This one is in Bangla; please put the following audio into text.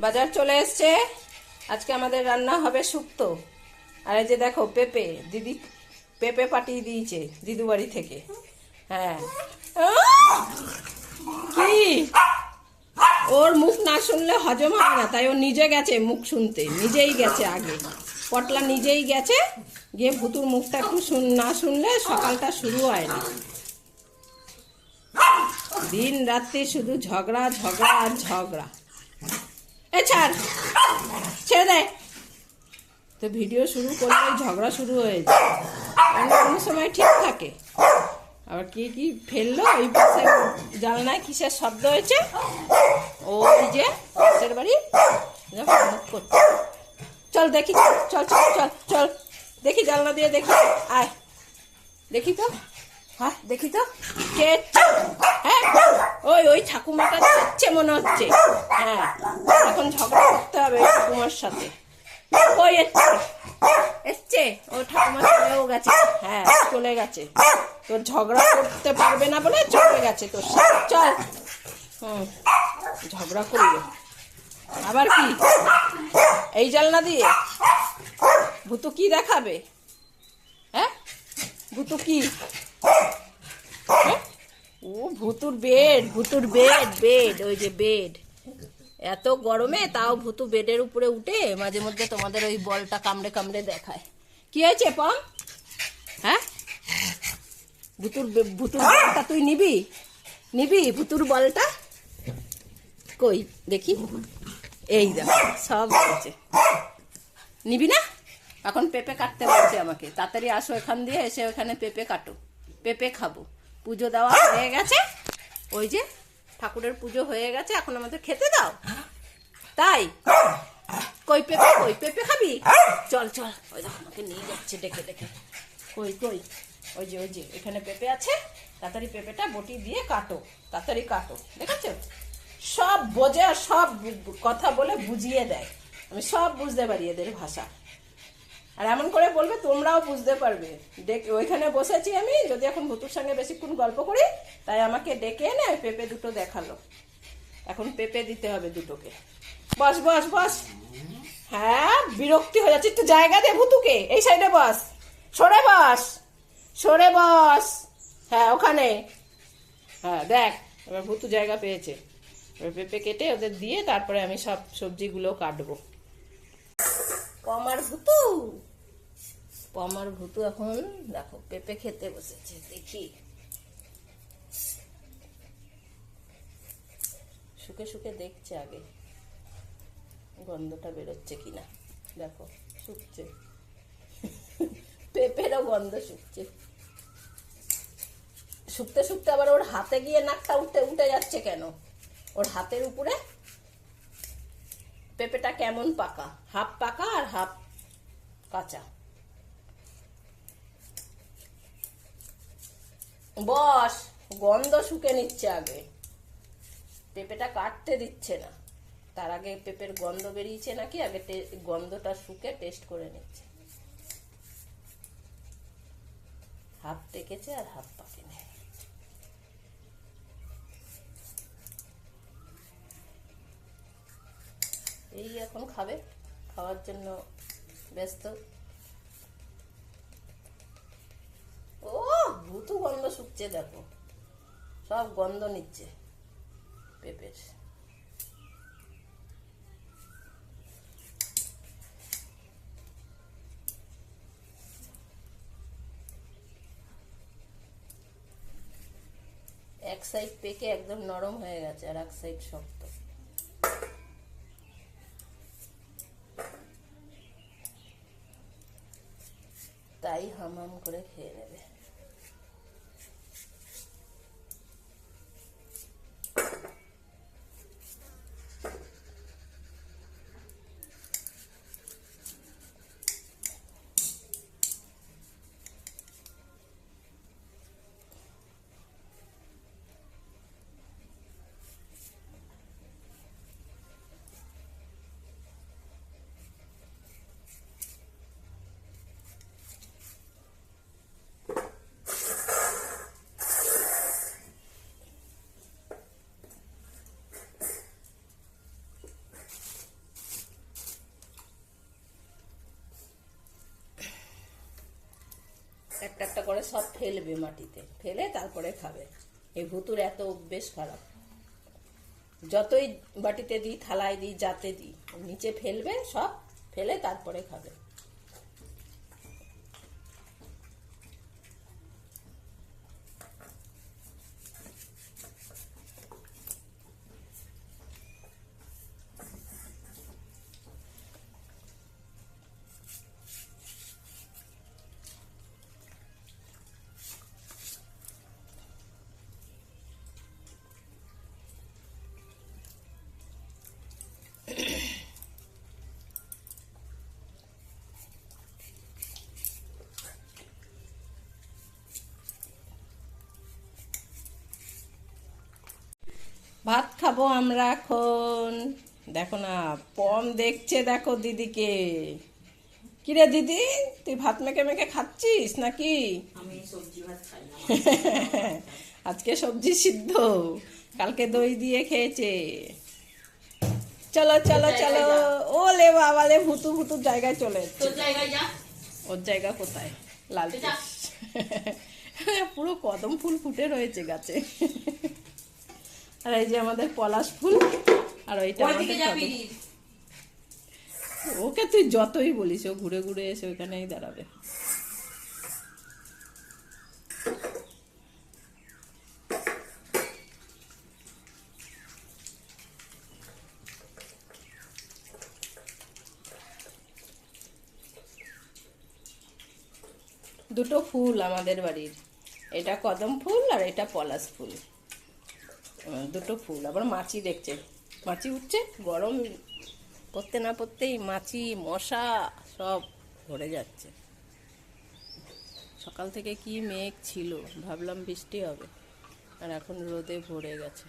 বাজার চলে এসছে। আজকে আমাদের রান্না হবে শুক্তো। আর এই যে দেখো পেঁপে, দিদি পেঁপে পাঠিয়ে দিয়েছে দিদু বাড়ি থেকে। হ্যাঁ, কি ওর মুখ না শুনলে হজম হবে না, তাই ও নিজে গেছে মুখ শুনতে, নিজেই গেছে আগে। পটলা নিজেই গেছে, গিয়ে ভুতুর মুখটা একটু না শুনলে সকালটা শুরু হয় না। দিন রাত্রি শুধু ঝগড়া ঝগড়া আর ঝগড়া। এ ছাড়, ছেড়ে দেয় তো। ভিডিও শুরু করলে ঝগড়া শুরু হয়ে যায়। অন্য সময় ঠিক থাকে। আবার কি কি ফেললো ওই পাশে জানলায়, কিসের শব্দ হয়েছে? ওই যে পাশের বাড়ি মুখ করছে। চল দেখি, চল চল চল চল দেখি, জানলা দিয়ে দেখি, আয় দেখি তো। হ্যাঁ দেখি তো কে। হ্যাঁ ওই ওই ঠাকুমাটা যাচ্ছে মনে হচ্ছে। হ্যাঁ, এখন ঝগড়া করতে হবে ঠাকুমার সাথে। ওই এসছে, ও ঠাকুমা চলেও গেছে। হ্যাঁ চলে গেছে, তোর ঝগড়া করতে পারবে না বলে চলে গেছে তোর সাথে। চল। ঝগড়া করলো আবার কি এই জানলা দিয়ে? ভূতু কি দেখাবে? হ্যাঁ ভূতু কি? ও ভুতুর বেড, ভুতুর বেড, বেড ওই যে বেড। এত গরমে তাও ভুতু বেডের উপরে উঠে মাঝে মধ্যে তোমাদের ওই বলটা কামড়ে কামড়ে দেখায়। কি হয়েছে পম? হ্যাঁ ভুতুর ভুতুর বলটা তুই নিবি? নিবি ভুতুর বলটা? কই দেখি। এই দেখো সব হয়েছে। নিবি না? এখন পেঁপে কাটতে বলছে আমাকে, তাড়াতাড়ি আসো এখান দিয়ে, এসে ওখানে পেঁপে কাটো, পেঁপে খাবো। পুজো দেওয়া হয়ে গেছে, ওই যে ঠাকুরের পুজো হয়ে গেছে, এখন আমাদের খেতে দাও। তাই কই পেঁপে, কই পেঁপে খাবি? চল চল, ওই দেখো আমাকে নিয়ে যাচ্ছে ডেকে ডেকে। কই কই, ওই যে ওই যে এখানে পেঁপে আছে, তাড়াতাড়ি পেঁপেটা বটি দিয়ে কাটো, তাড়াতাড়ি কাটো। দেখেছো সব বোঝে, সব কথা বলে বুঝিয়ে দেয়। আমি সব বুঝতে পারি এদের ভাষা। আর এমন করে বলবে তোমরাও বুঝতে পারবে। ওইখানে বসেছি আমি, যদি এখন ভুতুর সঙ্গে বেশিক্ষণ গল্প করি, তাই আমাকে ডেকে এনে পেঁপে দুটো দেখালো। এখন পেঁপে দিতে হবে দুটোকে। বস বস বস। হ্যাঁ বিরক্তি হয়ে যাচ্ছে, একটু জায়গা দে ভুতুকে। এই সাইডে বস, সরে বস, সরে বস। হ্যাঁ ওখানে। হ্যাঁ দেখ এবার ভুতু জায়গা পেয়েছে। এবার পেঁপে কেটে ওদের দিয়ে তারপরে আমি সব সবজিগুলো কাটবো। পমার ভুতু, পমার ভুতু এখন দেখো পেঁপে খেতে বসেছে। দেখি শুকে শুকে দেখছে আগে গন্ধটা বেরোচ্ছে কিনা। দেখো শুকছে, পেঁপেরও গন্ধ শুকছে। শুকতে শুকতে আবার ওর হাতে গিয়ে নাকটা উঠে উঠে যাচ্ছে কেন? ওর হাতের উপরে পেঁপেটা কেমন পাকা, হাফ পাকা আর হাফ কাঁচা। বস, গন্ধ শুকে নিচ্ছে আগে, পেঁপেটা কাটতে দিচ্ছে না। তার আগে পেঁপের গন্ধ বেরিয়েছে নাকি, আগে গন্ধটা শুকে টেস্ট করে নিচ্ছে। হাফ পেকেছে আর হাফ পাকেনি। এই এখন খাবে, খাওয়ার জন্য ব্যস্ত। ও ভুতু গন্ধ শুকছে, দেখো সব গন্ধ নিচ্ছে পেঁপের। এক সাইড পেকে একদম নরম হয়ে গেছে আর এক সাইড শক্ত। তাই হাম করে খেয়ে নেবে। তারপরে সব ফেলবে মাটিতে, ফেলে তারপরে খাবে। এই ভুতুর এত অভ্যেস খারাপ, যতই বাটিতে দিই, থালায় দিই, যাতে দিই, নিচে ফেলবে, সব ফেলে তারপরে খাবে। ভাত খাবো আমরা এখন। দেখো না, পম দেখছে, দেখো দিদিকে। কিরে দিদি, তুই ভাত মেখে মেখে খাচ্ছিস নাকি? আমি সবজি ভাত খাই না। আজকে সবজি সিদ্ধ, কালকে দই দিয়ে খেয়েছে। চলো চলো চলো, ওলে বাবালে, ভুতু ভুতুর জায়গায় চলে এসেছে। তোর জায়গায় যা। ওর জায়গা কোথায়? লাল যা। পুরো কদম ফুল ফুটে রয়েছে গাছে। আর এই যে আমাদের পলাশ ফুল, আর ওইটা আমাদের ওইদিকে যাবি। কদম। ওকে তুই যতই বলিস, ও ঘুরে ঘুরে এসে ওইখানেই দাঁড়াবে। দুটো ফুল আমাদের বাড়ির, এটা কদম ফুল আর এটা পলাশ ফুল। দুটো ফুল। আবার মাছি দেখছে, মাছি উঠছে, গরম পড়তে না পড়তেই মাছি মশা সব ভরে যাচ্ছে। সকাল থেকে কি মেঘ ছিল, ভাবলাম বৃষ্টি হবে, আর এখন রোদে ভরে গেছে।